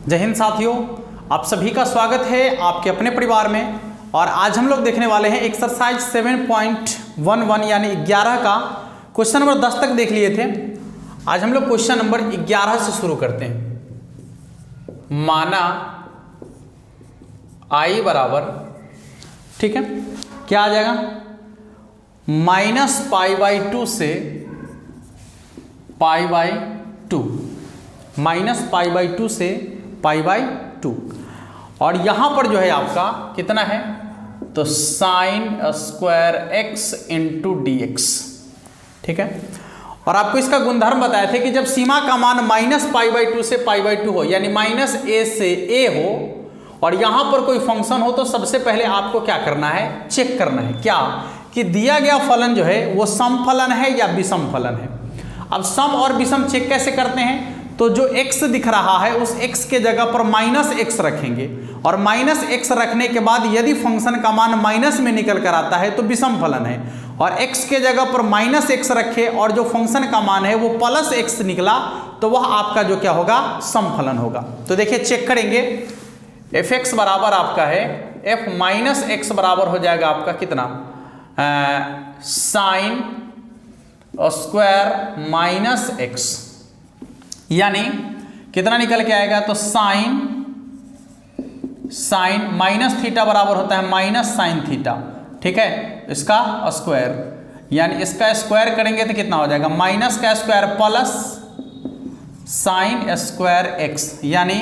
जय हिंद साथियों, आप सभी का स्वागत है आपके अपने परिवार में। और आज हम लोग देखने वाले हैं एक्सरसाइज 7.11 यानी 11 का क्वेश्चन नंबर 10 तक देख लिए थे। आज हम लोग क्वेश्चन नंबर 11 से शुरू करते हैं। माना i बराबर, ठीक है, क्या आ जाएगा, -π/2 से π/2, -π/2 से π/2। और यहां पर जो है आपका कितना है, तो sin² x इंटू dx, ठीक है। और आपको इसका गुणधर्म बताए थे कि जब सीमा का मान -π/2 से π/2 हो, यानी -a से a हो, और यहां पर कोई फंक्शन हो, तो सबसे पहले आपको क्या करना है, चेक करना है क्या कि दिया गया फलन जो है वो सम फलन है या विषम फलन है। अब सम और विषम चेक कैसे करते हैं, तो जो x दिख रहा है उस x के जगह पर -x रखेंगे, और -x रखने के बाद यदि फंक्शन का मान माइनस में निकल कर आता है तो विषम फलन है, और x के जगह पर -x रखे और जो फंक्शन का मान है वो +x निकला, तो वह आपका जो क्या होगा, सम फलन होगा। तो देखिए चेक करेंगे, fx बराबर आपका है f-x बराबर हो जाएगा आपका कितना, sin² -x, यानी कितना निकल के आएगा, तो साइन -θ बराबर होता है -sin θ, ठीक है, इसका स्क्वायर, यानी इसका स्क्वायर करेंगे तो कितना हो जाएगा, माइनस का स्क्वायर प्लस sin² x, यानी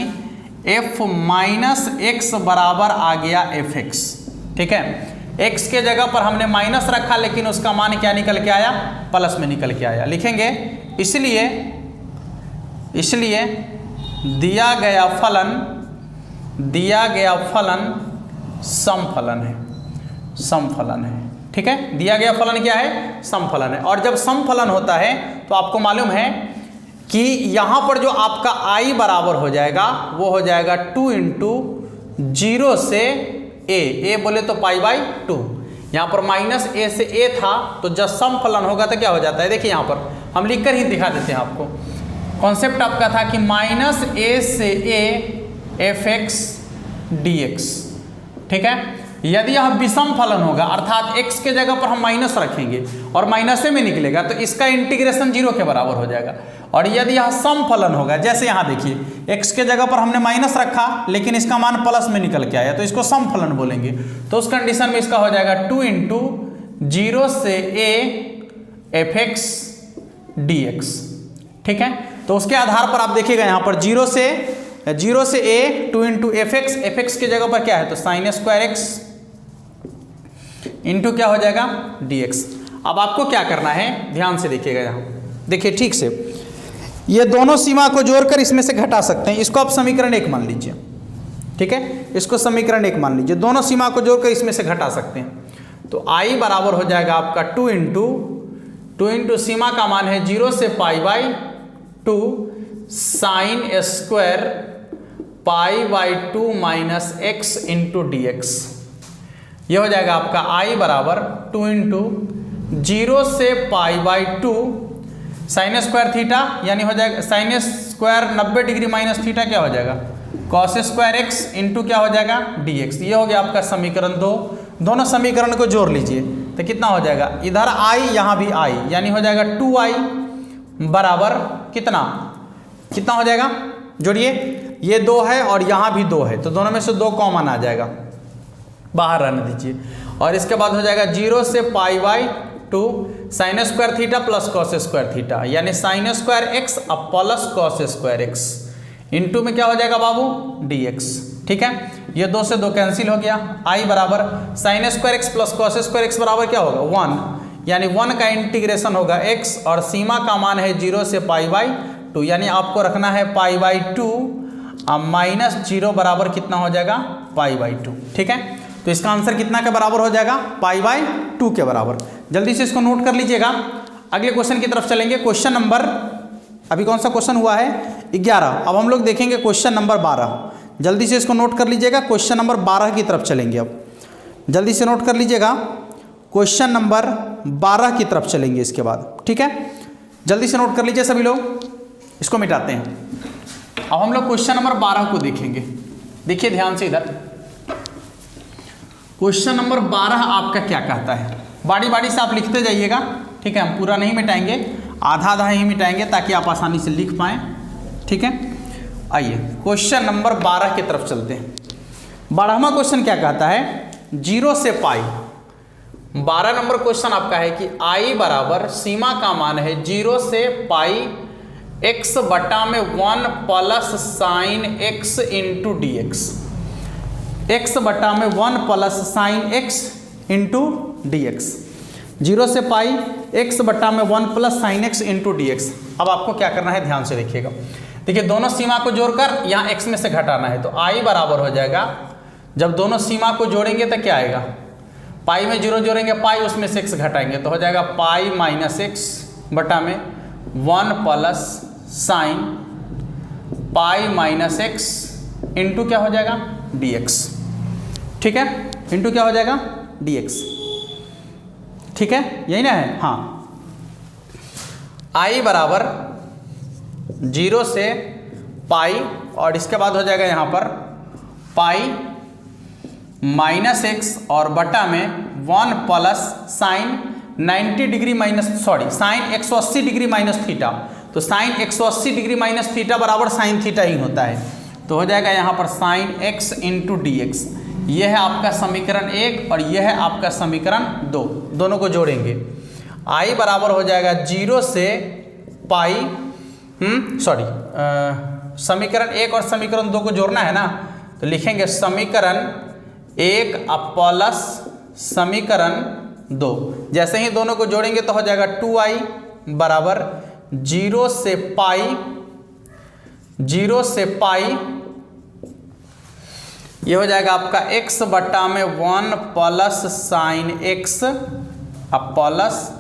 f-x बराबर आ गया fx, ठीक है। x के जगह पर हमने माइनस रखा, लेकिन उसका मान क्या निकल के आया, प्लस में निकल के आया, लिखेंगे। इसलिए दिया गया फलन सम फलन है, ठीक है। दिया गया फलन क्या है, सम फलन है। और जब सम फलन होता है तो आपको मालूम है कि यहां पर जो आपका i बराबर हो जाएगा वो हो जाएगा 2 × 0 से a बोले तो π/2। यहाँ पर -a से a था, तो जब सम फलन होगा तो क्या हो जाता है, देखिए यहाँ पर हम लिख कर ही दिखा देते हैं आपको। कॉन्सेप्ट आपका था कि -a से a fx dx, ठीक है। यदि यह विषम फलन होगा, अर्थात x के जगह पर हम माइनस रखेंगे और माइनस में निकलेगा, तो इसका इंटीग्रेशन 0 के बराबर हो जाएगा। और यदि यह सम फलन होगा, जैसे यहाँ देखिए x के जगह पर हमने माइनस रखा लेकिन इसका मान प्लस में निकल के आया, तो इसको सम फलन बोलेंगे। तो उस कंडीशन में इसका हो जाएगा 2 × 0 से a fx dx, ठीक है। तो उसके आधार पर आप देखिएगा यहाँ पर 0 से a 2 × fx की जगह पर क्या है, तो sin² x इंटू क्या हो जाएगा, dx। अब आपको क्या करना है, ध्यान से देखिएगा, यहाँ देखिए ठीक से, ये दोनों सीमा को जोड़कर इसमें से घटा सकते हैं। इसको आप समीकरण 1 मान लीजिए, ठीक है, इसको समीकरण 1 मान लीजिए, दोनों सीमा को जोड़कर इसमें से घटा सकते हैं। तो i बराबर हो जाएगा आपका 2 × सीमा का मान है 0 से π/2 sin² π/2 - x इंटू dx। यह हो जाएगा आपका i बराबर 2 × 0 से π/2 sin² θ, यानी हो जाएगा sin² 90 डिग्री माइनस θ, क्या हो जाएगा, cos² x इंटू क्या हो जाएगा, dx। ये हो गया आपका समीकरण 2। दोनों समीकरण को जोड़ लीजिए तो कितना हो जाएगा, इधर i यहाँ भी i, यानी हो जाएगा 2i बराबर कितना हो जाएगा, जोड़िए, ये 2 है और यहाँ भी 2 है, तो दोनों में से 2 कॉमन आ जाएगा, बाहर रहने दीजिए। और इसके बाद हो जाएगा 0 से π/2 sin² θ प्लस cos² θ, यानी sin² x अब प्लस cos² x इंटू में क्या हो जाएगा बाबू, dx, ठीक है। ये 2 से 2 कैंसिल हो गया। i बराबर sin² x plus cos² x बराबर क्या होगा, 1, यानी 1 का इंटीग्रेशन होगा x, और सीमा का मान है 0 से π/2, यानी आपको रखना है π/2 -0 बराबर कितना हो जाएगा, π/2, ठीक है। तो इसका आंसर कितना के बराबर हो जाएगा, π/2 के बराबर। जल्दी से इसको नोट कर लीजिएगा। अगले क्वेश्चन की तरफ चलेंगे। क्वेश्चन नंबर, अभी कौन सा क्वेश्चन हुआ है, 11। अब हम लोग देखेंगे क्वेश्चन नंबर 12। जल्दी से इसको नोट कर लीजिएगा। क्वेश्चन नंबर 12 की तरफ चलेंगे। अब जल्दी से नोट कर लीजिएगा, क्वेश्चन नंबर 12 की तरफ चलेंगे इसके बाद, ठीक है। जल्दी से नोट कर लीजिए सभी लोग, इसको मिटाते हैं। अब हम लोग क्वेश्चन नंबर 12 को देखेंगे। देखिए ध्यान से इधर, क्वेश्चन नंबर 12 आपका क्या कहता है, बारी बारी से आप लिखते जाइएगा, ठीक है। हम पूरा नहीं मिटाएंगे, आधा आधा ही मिटाएंगे ताकि आप आसानी से लिख पाएँ, ठीक है। आइए क्वेश्चन नंबर 12 की तरफ चलते हैं। 12वां क्वेश्चन क्या कहता है, 0 से पाई। 12 नंबर क्वेश्चन आपका है कि i बराबर सीमा का मान है 0 से पाई x बटा में 1 plus sine x into d x बटा में 1 plus sine x into d x. 0 से पाई x बटा में 1 plus sine x into d x. अब आपको क्या करना है, ध्यान से देखिएगा। देखिए दोनों सीमा को जोड़कर यहाँ x में से घटाना है, तो i बराबर हो जाएगा, जब दोनों सीमा को जोड़ेंगे तो क्या आएगा, पाई में 0 जोड़ेंगे पाई, उसमें से x घटाएंगे तो हो जाएगा पाई माइनस x बटा में 1 plus sine pi minus x into क्या हो जाएगा dx, ठीक है, इंटू क्या हो जाएगा dx, ठीक है, यही ना है। हाँ, i बराबर 0 से पाई और इसके बाद हो जाएगा यहाँ पर पाई माइनस एक्स और बटा में 1 plus sine 90 degree minus sine 180 degree minus theta. तो साइन 180 डिग्री माइनस थीटा बराबर साइन थीटा ही होता है, तो हो जाएगा यहाँ पर sine x into d x. यह है आपका समीकरण 1 और यह है आपका समीकरण 2, दोनों को जोड़ेंगे। i बराबर हो जाएगा 0 से पाई, समीकरण 1 और समीकरण 2 को जोड़ना है ना, तो लिखेंगे समीकरण 1 प्लस समीकरण 2। जैसे ही दोनों को जोड़ेंगे तो हो जाएगा 2i बराबर 0 से पाई ये हो जाएगा आपका x बटा में 1 plus sine x plus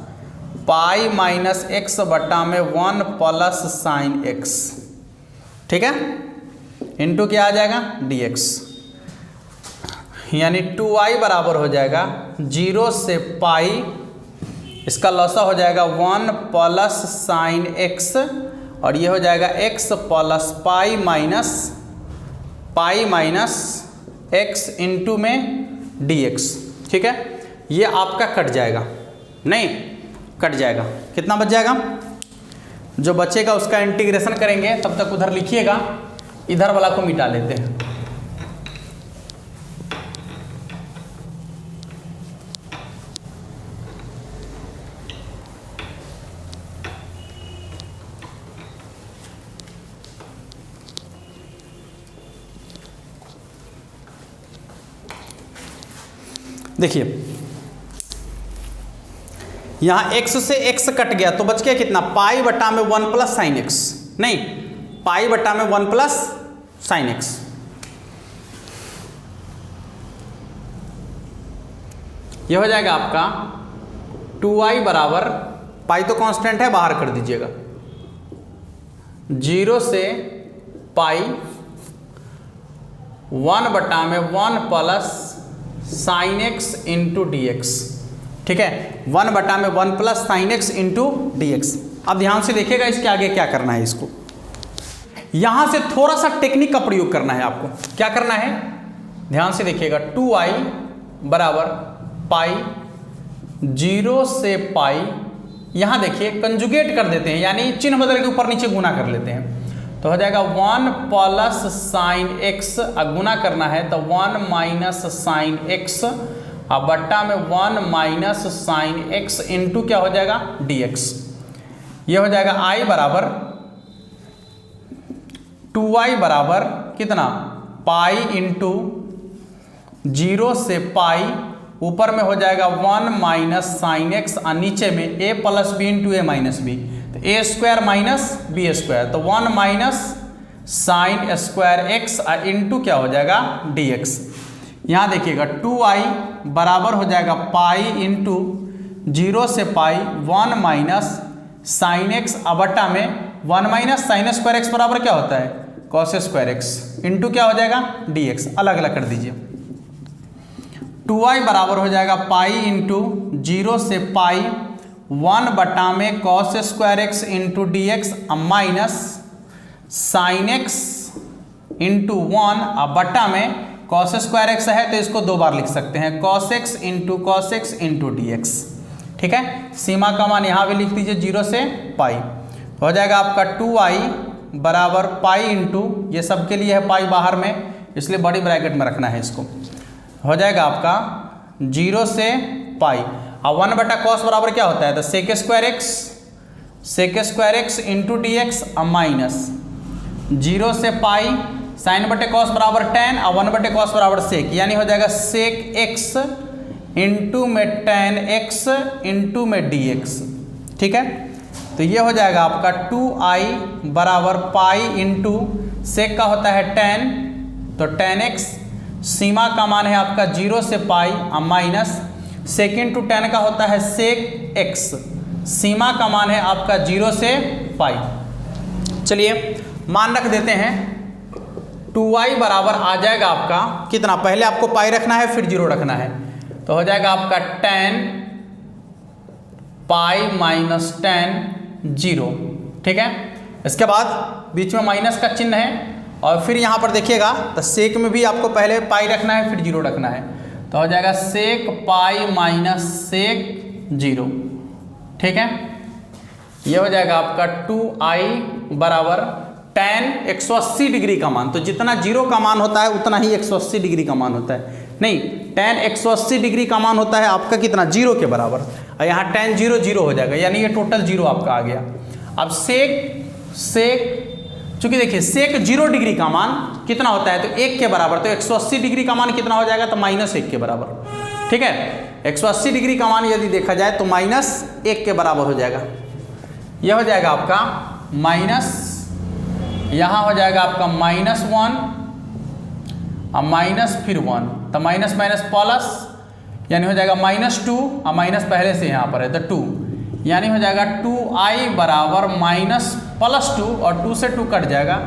pi minus x बटा में 1 प्लस साइन x, ठीक है, इंटू क्या आ जाएगा dx। यानी 2i बराबर हो जाएगा 0 से पाई, इसका लॉसा हो जाएगा 1 प्लस साइन x और ये हो जाएगा x plus pi minus x into में dx, ठीक है। ये आपका कट जाएगा, नहीं कट जाएगा, कितना बच जाएगा, जो बचेगा उसका इंटीग्रेशन करेंगे, तब तक उधर लिखिएगा, इधर वाला को मिटा लेते हैं। देखिए यहाँ x से x कट गया तो बच गया कितना, पाई बटा में 1 प्लस साइन x, नहीं पाई बटा में 1 प्लस साइन x। यह हो जाएगा आपका 2i बराबर, पाई तो कांस्टेंट है बाहर कर दीजिएगा, 0 से पाई 1 बटा में 1 plus sine x into d x, ठीक है, 1 बटा में 1 plus sine x into d x. अब ध्यान से देखिएगा इसके आगे क्या करना है, इसको यहां से थोड़ा सा टेक्निक का प्रयोग करना है आपको। क्या करना है, ध्यान से देखिएगा, 2i बराबर पाई 0 से पाई, यहां देखिए कंजुगेट कर देते हैं, यानी चिन्ह बदल के ऊपर नीचे गुना कर लेते हैं, तो हो जाएगा 1 प्लस साइन x, गुना करना है तो 1 माइनस साइन x बट्टा में 1 माइनस साइन x इंटू क्या हो जाएगा dx। ये हो जाएगा i बराबर 2i बराबर कितना, पाई इंटू 0 से पाई, ऊपर में हो जाएगा 1 माइनस साइन x और नीचे में a plus b into a minus b, तो a square minus b square, तो 1 minus sine square x into क्या हो जाएगा dx। यहाँ देखिएगा 2i बराबर हो जाएगा पाई इंटू 0 से पाई 1 माइनस साइन x बटा में 1 माइनस साइन स्क्वायर x बराबर क्या होता है कॉस स्क्वायर x इंटू क्या हो जाएगा dx, अलग अलग कर दीजिए। 2i बराबर हो जाएगा पाई इंटू 0 से पाई 1 बटा में cos square x into d x minus sine x into 1 अब बट्टा में कॉस स्क्वायर एक्स है तो इसको 2 बार लिख सकते हैं, cos x into d x. ठीक है, सीमा का मान यहाँ भी लिख दीजिए 0 से पाई। हो जाएगा आपका 2i बराबर पाई इंटू, ये सबके लिए है पाई बाहर में इसलिए बड़ी ब्रैकेट में रखना है इसको। हो जाएगा आपका 0 से पाई। अब 1 बटा कॉस बराबर क्या होता है, तो sec square x into d x minus 0 से पाई साइन बटे कॉस बराबर tan और 1 बटे कॉस बराबर सेक, यानी हो जाएगा सेक एक्स इंटू में tan एक्स इंटू में डी एक्स। ठीक है, तो ये हो जाएगा आपका 2i बराबर पाई इंटू सेक का होता है tan, तो tan x सीमा का मान है आपका 0 से pi minus sec into tan का होता है सेक x, सीमा का मान है आपका 0 से पाई। चलिए मान रख देते हैं 2i बराबर आ जाएगा आपका कितना, पहले आपको पाई रखना है फिर 0 रखना है, तो हो जाएगा आपका tan पाई माइनस tan 0। ठीक है, इसके बाद बीच में माइनस का चिन्ह है और फिर यहाँ पर देखिएगा तो सेक में भी आपको पहले पाई रखना है फिर 0 रखना है, तो हो जाएगा सेक पाई माइनस सेक 0। ठीक है, ये हो जाएगा आपका 2i बराबर tan 180 डिग्री का मान, तो जितना 0 का मान होता है उतना ही 180 डिग्री का मान होता है, नहीं tan 180 डिग्री का मान होता है आपका कितना 0 के बराबर, और यहाँ tan 0 0 हो जाएगा यानी ये टोटल 0 आपका आ गया। अब सेक चूंकि देखिए सेक 0 डिग्री का मान कितना होता है, तो 1 के बराबर, तो 180 डिग्री का मान कितना हो जाएगा, तो -1 के बराबर। ठीक है, 180 डिग्री का मान यदि देखा जाए तो -1 के बराबर हो जाएगा। यह हो जाएगा आपका माइनस, यहाँ हो जाएगा आपका -1 और माइनस फिर 1, तो माइनस प्लस यानी हो जाएगा -2 और माइनस पहले से यहाँ पर है तो 2, यानी हो जाएगा 2i बराबर -+2 और 2 से 2 कट जाएगा,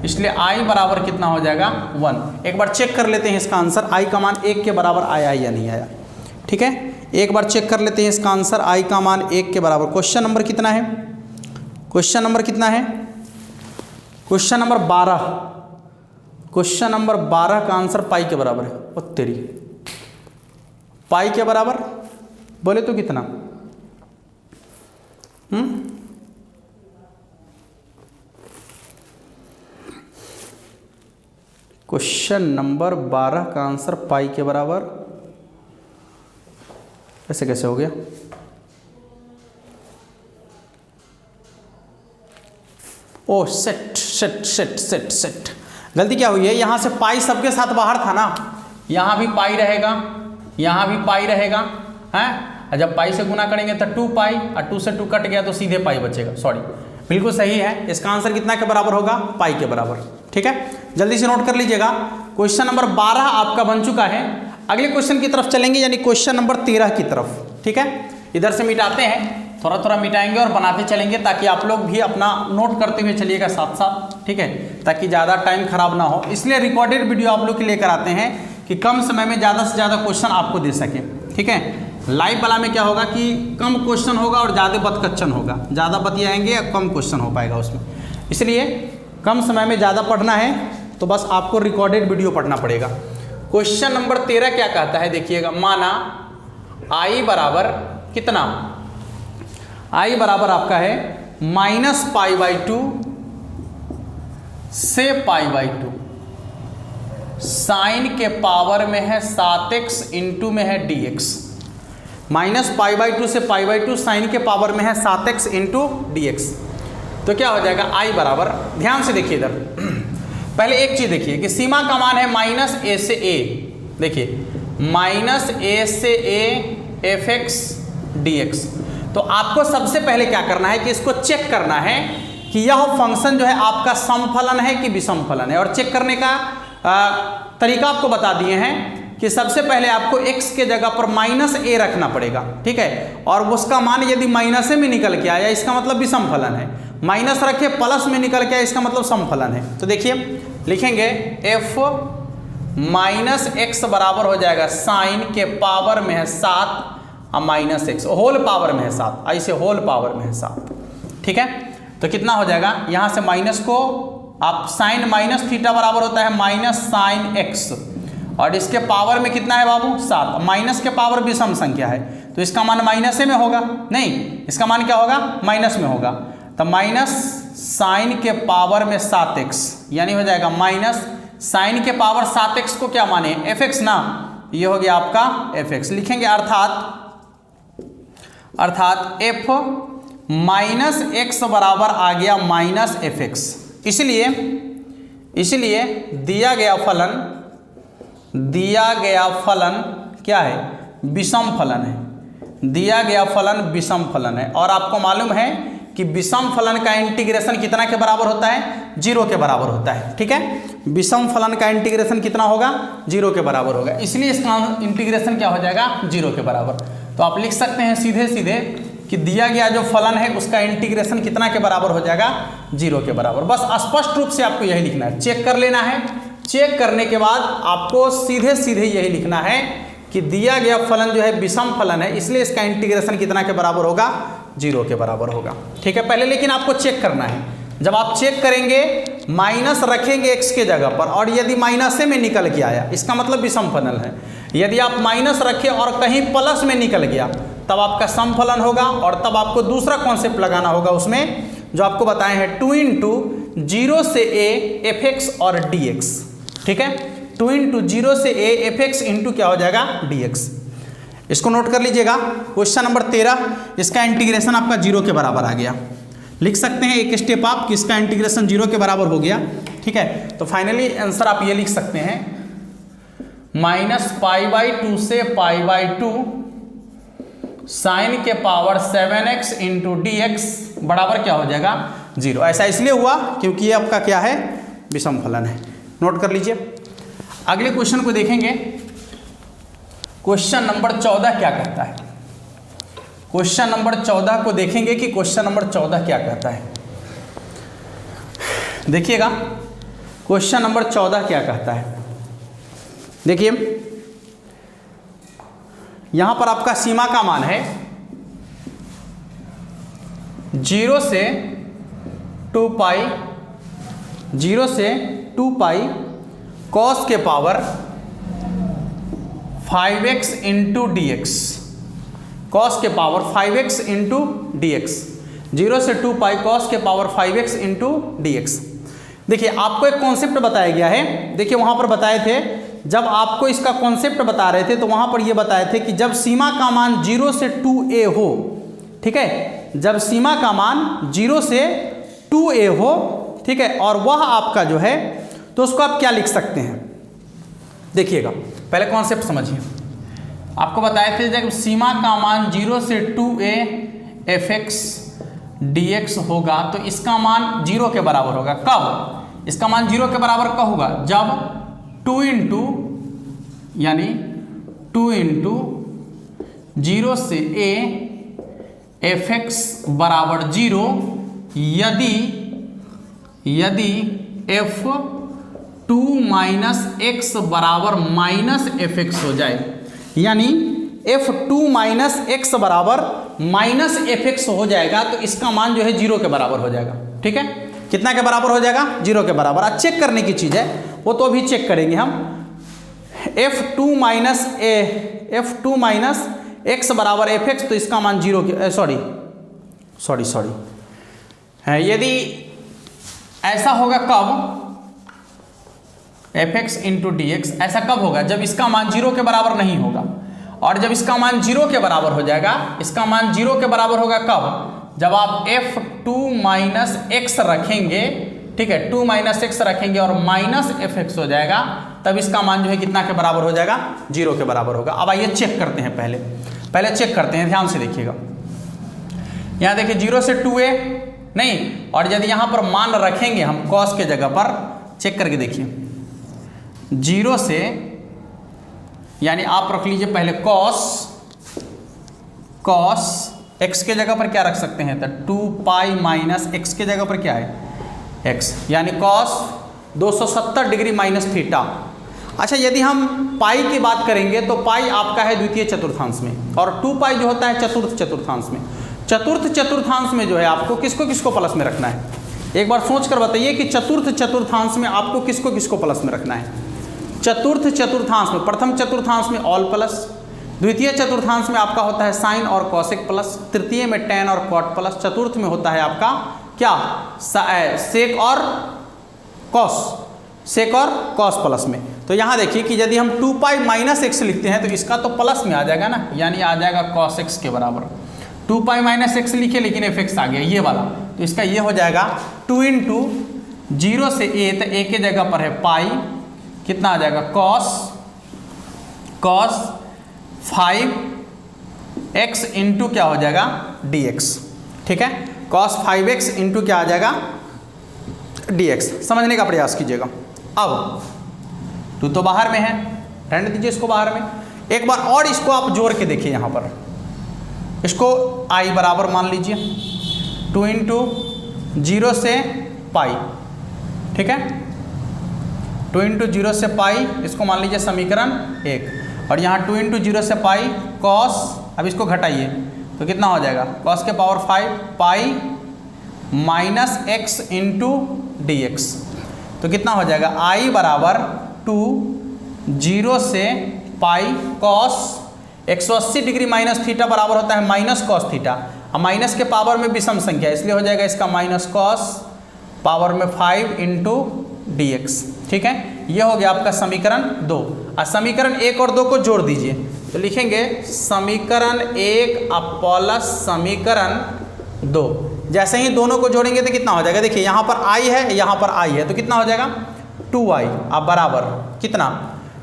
इसलिए i बराबर कितना हो जाएगा 1। एक बार चेक कर लेते हैं इसका आंसर, i का मान 1 के बराबर आया या नहीं आया। ठीक है, एक बार चेक कर लेते हैं इसका आंसर, i का मान 1 के बराबर। क्वेश्चन नंबर कितना है, क्वेश्चन नंबर कितना है, क्वेश्चन नंबर 12। क्वेश्चन नंबर 12 का आंसर पाई के बराबर है। ओ तेरी, पाई के बराबर बोले तो कितना, क्वेश्चन नंबर 12 का आंसर पाई के बराबर, ऐसे कैसे हो गया, ओ सेट गलती क्या हुई है, यहाँ से पाई सबके साथ बाहर था ना, यहाँ भी पाई रहेगा, यहाँ भी पाई रहेगा हैं, जब पाई से गुना करेंगे तो 2 पाई और 2 से 2 कट गया तो सीधे पाई बचेगा। सॉरी, बिल्कुल सही है, इसका आंसर कितना के बराबर होगा, पाई के बराबर। ठीक है, जल्दी से नोट कर लीजिएगा, क्वेश्चन नंबर 12 आपका बन चुका है। अगले क्वेश्चन की तरफ चलेंगे यानी क्वेश्चन नंबर 13 की तरफ। ठीक है, इधर से मिटाते हैं, थोड़ा थोड़ा मिटाएंगे और बनाते चलेंगे ताकि आप लोग भी अपना नोट करते हुए चलिएगा साथ साथ। ठीक है, ताकि ज़्यादा टाइम खराब ना हो, इसलिए रिकॉर्डेड वीडियो आप लोग के लेकर आते हैं कि कम समय में ज़्यादा से ज़्यादा क्वेश्चन आपको दे सकें। ठीक है, लाइव वाला में क्या होगा कि कम क्वेश्चन होगा और ज़्यादा बतकच्चन होगा, ज़्यादा बतियाएंगे या कम क्वेश्चन हो पाएगा उसमें, इसलिए कम समय में ज़्यादा पढ़ना है तो बस आपको रिकॉर्डेड वीडियो पढ़ना पड़ेगा। क्वेश्चन नंबर 13 क्या कहता है देखिएगा, माना i बराबर कितना, i बराबर आपका है -π/2 से π/2, साइन के पावर में है 7x इंटू में है dx, -π/2 से π/2 साइन के पावर में है 7x इंटू dx। तो क्या हो जाएगा i बराबर, ध्यान से देखिए इधर, पहले एक चीज देखिए कि सीमा का मान है -a से a, देखिए -a से a fx dx। तो आपको सबसे पहले क्या करना है कि इसको चेक करना है कि यह फंक्शन जो है आपका समफलन है कि विषम फलन है, और चेक करने का तरीका आपको बता दिए हैं कि सबसे पहले आपको x के जगह पर -a रखना पड़ेगा। ठीक है, और उसका मान यदि माइनस में निकल के आया इसका मतलब विषम फलन है, माइनस रखे प्लस में निकल के आया इसका मतलब समफलन है। तो देखिए लिखेंगे f -x बराबर हो जाएगा साइन के पावर में है 7 और -x होल पावर में है 7, ऐसे होल पावर में है 7। ठीक है, तो कितना हो जाएगा, यहाँ से माइनस को आप साइन माइनस थीटा बराबर होता है माइनस साइन एक्स, और इसके पावर में कितना है बाबू 7, माइनस के पावर विषम संख्या है तो इसका मान माइनस में होगा, नहीं इसका मान क्या होगा माइनस में होगा, तो माइनस साइन के पावर में 7x, यानी हो जाएगा माइनस साइन के पावर 7x को क्या माने fx ना, ये हो गया आपका fx लिखेंगे, अर्थात f माइनस एक्स बराबर आ गया माइनस fx। इसलिए दिया गया फलन क्या है, विषम फलन है, दिया गया फलन विषम फलन है, और आपको मालूम है कि विषम फलन का इंटीग्रेशन कितना के बराबर होता है, 0 के बराबर होता है, ठीक है, विषम फलन का इंटीग्रेशन कितना होगा 0 के बराबर होगा, इसलिए इसका इंटीग्रेशन क्या हो जाएगा 0 के बराबर। तो आप लिख सकते हैं सीधे कि दिया गया जो फलन है उसका इंटीग्रेशन कितना के बराबर हो जाएगा 0 के बराबर। बस स्पष्ट रूप से आपको यही लिखना है, चेक कर लेना है, चेक करने के बाद आपको सीधे यही लिखना है कि दिया गया फलन जो है विषम फलन है, इसलिए इसका इंटीग्रेशन कितना के बराबर होगा 0 के बराबर होगा, ठीक है। पहले लेकिन आपको चेक करना है, जब आप चेक करेंगे माइनस रखेंगे x के जगह पर, और यदि माइनस में निकल के आया इसका मतलब विषम फलन है, यदि आप माइनस रखें और कहीं प्लस में निकल गया तब आपका सम फलन होगा, और तब आपको दूसरा कॉन्सेप्ट लगाना होगा उसमें जो आपको बताए हैं 2 इंटू 0 से a fx और dx, ठीक है, 2 इंटू 0 से a fx इंटू क्या हो जाएगा dx। इसको नोट कर लीजिएगा, क्वेश्चन नंबर 13, इसका इंटीग्रेशन आपका 0 के बराबर आ गया, लिख सकते हैं एक स्टेप आप कि इसका इंटीग्रेशन 0 के बराबर हो गया, ठीक है। तो फाइनली आंसर आप ये लिख सकते हैं -π/2 से π/2 साइन के पावर 7x इंटू dx बराबर क्या हो जाएगा 0। ऐसा इसलिए हुआ क्योंकि ये आपका क्या है विषम फलन है, नोट कर लीजिए। अगले क्वेश्चन को देखेंगे, क्वेश्चन नंबर 14 क्या कहता है, क्वेश्चन नंबर 14 को देखेंगे कि क्वेश्चन नंबर 14 क्या कहता है। देखिएगा क्वेश्चन नंबर 14 क्या कहता है, देखिए यहां पर आपका सीमा का मान है 0 से 2 पाई कॉस के power 5x into dx, cos के पावर 5x इंटू dx, 0 से 2 पाई कॉस के पावर 5x इंटू dx। देखिए आपको एक कॉन्सेप्ट बताया गया है, देखिए वहां पर बताए थे, जब आपको इसका कॉन्सेप्ट बता रहे थे तो वहां पर ये बताए थे कि जब सीमा का मान 0 से 2a हो, ठीक है, जब सीमा का मान 0 से 2a हो, ठीक है, और वह आपका जो है तो उसको आप क्या लिख सकते हैं, देखिएगा पहले कॉन्सेप्ट समझिए। आपको बताए थे जब सीमा का मान 0 से 2a fx dx होगा तो इसका मान 0 के बराबर होगा, कब इसका मान 0 के बराबर कब होगा, जब 2 इंटू 0 से a fx बराबर 0 यदि f2 माइनस x बराबर माइनस fx हो जाए, यानी f2 माइनस x बराबर माइनस fx हो जाएगा तो इसका मान जो है 0 के बराबर हो जाएगा, ठीक है, कितना के बराबर हो जाएगा 0 के बराबर। आज चेक करने की चीज़ है वो तो अभी चेक करेंगे हम, f2 माइनस x बराबर fx तो इसका मान 0 के सॉरी यदि ऐसा होगा कब fx इंटू dx, ऐसा कब होगा जब इसका मान 0 के बराबर नहीं होगा, और जब इसका मान 0 के बराबर हो जाएगा, इसका मान 0 के बराबर होगा कब, जब आप f2 माइनस x रखेंगे, ठीक है, 2 माइनस x रखेंगे और माइनस fx हो जाएगा, तब इसका मान जो है कितना के बराबर हो जाएगा 0 के बराबर होगा। अब आइए चेक करते हैं, पहले चेक करते हैं, ध्यान से देखिएगा। यहाँ देखिए 0 से 2a नहीं, और यदि यहाँ पर मान रखेंगे हम cos के जगह पर, चेक करके देखिए 0 से, यानी आप रख लीजिए पहले cos x के जगह पर क्या रख सकते हैं, तो 2 पाई माइनस x के जगह पर क्या है x, यानी cos 270 डिग्री माइनस थीटा। अच्छा यदि हम पाई की बात करेंगे तो पाई आपका है द्वितीय चतुर्थांश में, और 2 पाई जो होता है चतुर्थ चतुर्थांश में। चतुर्थ चतुर्थांश में जो है आपको किसको किसको प्लस में रखना है, एक बार सोच कर बताइए कि चतुर्थ चतुर्थांश में आपको किसको किसको प्लस में रखना है। चतुर्थ चतुर्थांश में, प्रथम चतुर्थांश में ऑल प्लस, द्वितीय चतुर्थांश में आपका होता है साइन और कॉसेक प्लस, तृतीय में टेन और कॉट प्लस, चतुर्थ में होता है आपका क्या, सेक और कॉस, सेक और कॉस प्लस में। तो यहाँ देखिए कि यदि हम 2 पाई माइनस एक्स लिखते हैं तो इसका तो प्लस में आ जाएगा ना, यानी आ जाएगा कॉस एक्स के बराबर। 2 पाई माइनस एक्स लिखे लेकिन एफ एक्स आ गया ये वाला, तो इसका ये हो जाएगा 2 इंटू 0 से a, तो a के जगह पर है पाई, कितना आ जाएगा कॉस 5x इंटू क्या हो जाएगा dx, ठीक है, cos 5x इंटू क्या आ जाएगा dx। समझने का प्रयास कीजिएगा। अब 2 तो बाहर में है, रहने दीजिए इसको बाहर में। एक बार और इसको आप जोड़ के देखिए, यहाँ पर इसको i बराबर मान लीजिए 2 इंटू 0 से पाई, ठीक है, 2 इंटू 0 से पाई, इसको मान लीजिए समीकरण 1, और यहाँ 2 इंटू 0 से पाई कॉस, अब इसको घटाइए तो कितना हो जाएगा कॉस के power 5 pi minus x into d x, तो कितना हो जाएगा i बराबर 2 0 से pi cos 180 degree minus theta बराबर होता है माइनस कॉस थीटा, अब माइनस के पावर में विषम संख्या इसलिए हो जाएगा इसका माइनस कॉस पावर में 5 इंटू डी एक्स, ठीक है। यह हो गया आपका समीकरण 2। और समीकरण 1 और 2 को जोड़ दीजिए तो लिखेंगे समीकरण 1 प्लस समीकरण 2। जैसे ही दोनों को जोड़ेंगे तो कितना हो जाएगा, देखिए यहाँ पर i है, यहाँ पर i है, तो कितना हो जाएगा 2i, अब बराबर कितना,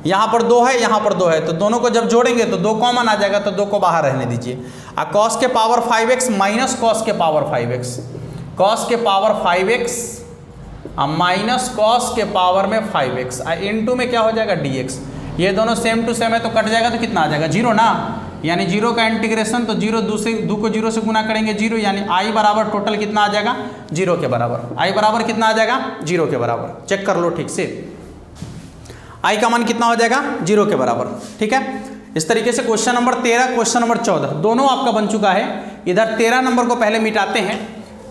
यहाँ पर 2 है, यहाँ पर 2 है, तो दोनों को जब जोड़ेंगे तो 2 कॉमन आ जाएगा, तो 2 को बाहर रहने दीजिए। और कॉस के पावर 5x माइनस कॉस के पावर 5x, कॉस के पावर 5x माइनस कॉस के पावर में 5x, इंटू में क्या हो जाएगा dx, ये दोनों सेम टू सेम है तो कट जाएगा, तो कितना आ जाएगा 0 ना, यानी 0 का इंटीग्रेशन, तो 0 2 को 0 से गुना करेंगे 0, यानी i बराबर टोटल कितना आ जाएगा 0 के बराबर, i बराबर कितना आ जाएगा 0 के बराबर। चेक कर लो ठीक से, i का मान कितना हो जाएगा 0 के बराबर, ठीक है। इस तरीके से क्वेश्चन नंबर 13, क्वेश्चन नंबर 14 दोनों आपका बन चुका है। इधर 13 नंबर को पहले मिटाते हैं,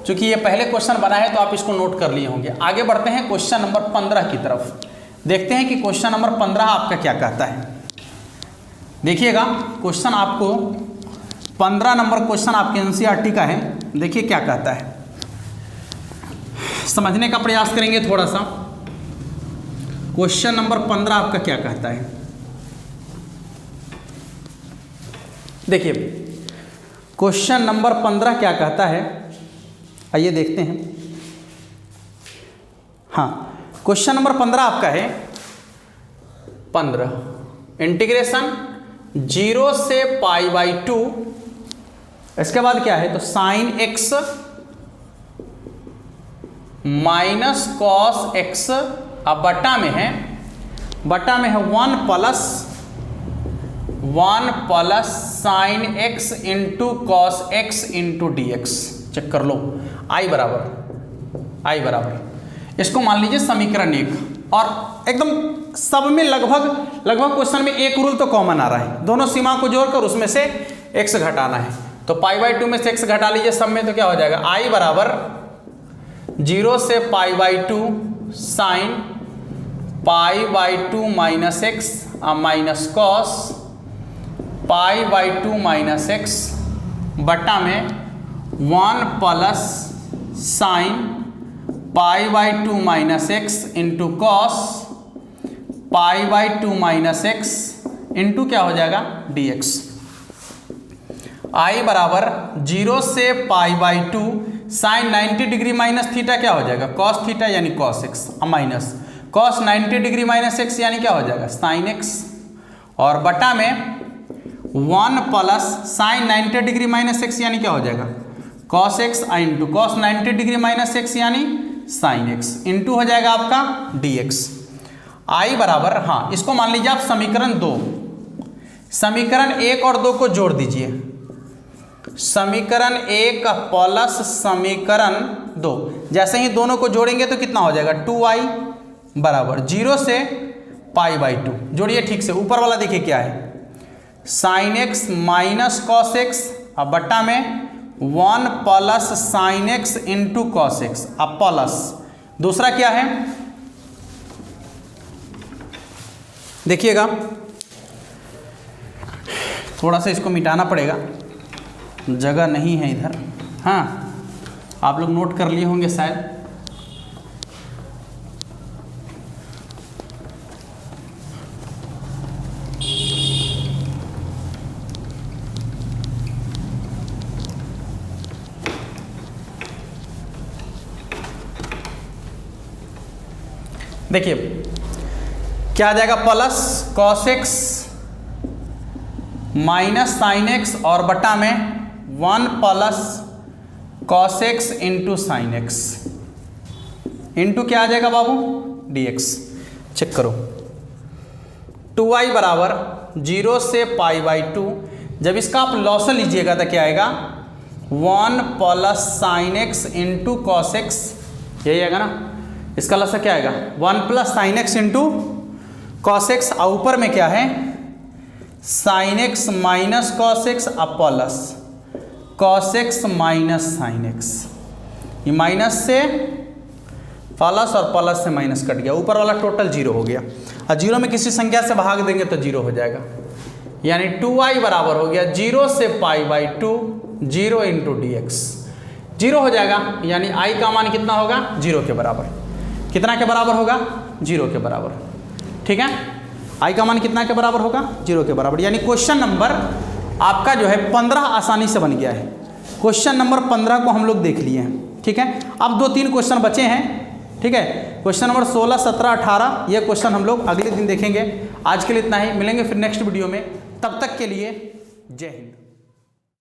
क्योंकि ये पहले क्वेश्चन बना है तो आप इसको नोट कर लिए होंगे। आगे बढ़ते हैं क्वेश्चन नंबर 15 की तरफ, देखते हैं कि क्वेश्चन नंबर 15 आपका क्या कहता है। देखिएगा क्वेश्चन आपको 15 नंबर क्वेश्चन आपके एनसीईआरटी का है, देखिए क्या कहता है, समझने का प्रयास करेंगे थोड़ा सा। क्वेश्चन नंबर 15 आपका क्या कहता है, देखिए क्वेश्चन नंबर 15 क्या कहता है, आइए देखते हैं। हाँ, क्वेश्चन नंबर 15 आपका है 15 इंटीग्रेशन 0 से पाई बाई 2, इसके बाद क्या है तो sine x minus cos x, अब बटा में है 1 plus sine x into cos x into d x. Check कर लो, i बराबर इसको मान लीजिए समीकरण 1, और एकदम सब में लगभग क्वेश्चन में एक रूल तो कॉमन आ रहा है, दोनों सीमा को जोड़कर उसमें से x घटाना है, तो पाई बाई 2 में से x घटा लीजिए सब में, तो क्या हो जाएगा i बराबर 0 से pi by 2 sine pi by 2 minus x minus cos pi by 2 minus x बटा में 1 plus sine pi by 2 minus x into cos pi by 2 minus x into क्या हो जाएगा डी एक्स। आई बराबर 0 से pi by 2 sine 90 degree minus theta क्या हो जाएगा कॉस थीटा यानी cos x minus cos 90 degree minus x यानी क्या हो जाएगा साइन एक्स, और बटा में 1 plus sine 90 degree minus x यानी क्या हो जाएगा cos x into cos 90 degree minus x यानी साइन एक्स इंटू हो जाएगा आपका डी एक्स। आई बराबर, हाँ इसको मान लीजिए आप समीकरण 2, समीकरण 1 और 2 को जोड़ दीजिए, समीकरण 1 प्लस समीकरण 2, जैसे ही दोनों को जोड़ेंगे तो कितना हो जाएगा 2i बराबर 0 से पाई बाई 2। जोड़िए ठीक से, ऊपर वाला देखिए क्या है sine x minus cos x अब बट्टा में 1 plus sine x into cos x. अब प्लस दूसरा क्या है, देखिएगा थोड़ा सा इसको मिटाना पड़ेगा, जगह नहीं है इधर। हाँ, आप लोग नोट कर लिए होंगे शायद। देखिए क्या आ जाएगा, plus cos x minus sine x और बटा में 1 plus cos x into sine x into क्या आ जाएगा बाबू, डी एक्स। चेक करो, 2i बराबर 0 से π/2। जब इसका आप लॉसल लीजिएगा तो क्या आएगा, 1 plus sine x into cos x, यही आएगा ना। इसका लॉसल क्या आएगा, 1 plus sine x into cos x, और ऊपर में क्या है, sine x minus cos x अब plus cos x minus sine x. ये माइनस से प्लस और प्लस से माइनस कट गया, ऊपर वाला टोटल 0 हो गया। और 0 में किसी संख्या से भाग देंगे तो 0 हो जाएगा, यानी 2i बराबर हो गया 0 से π/2 0 इंटू डी एक्स। 0 हो जाएगा, यानी i का मान कितना होगा, 0 के बराबर। कितना के बराबर होगा, 0 के बराबर। ठीक है, i का मान कितना के बराबर होगा, 0 के बराबर। यानी क्वेश्चन नंबर आपका जो है 15 आसानी से बन गया है। क्वेश्चन नंबर 15 को हम लोग देख लिए हैं। ठीक है, अब 2-3 क्वेश्चन बचे हैं। ठीक है, क्वेश्चन नंबर 16, 17, 18 ये क्वेश्चन हम लोग अगले दिन देखेंगे। आज के लिए इतना ही, मिलेंगे फिर नेक्स्ट वीडियो में। तब तक के लिए जय हिंद।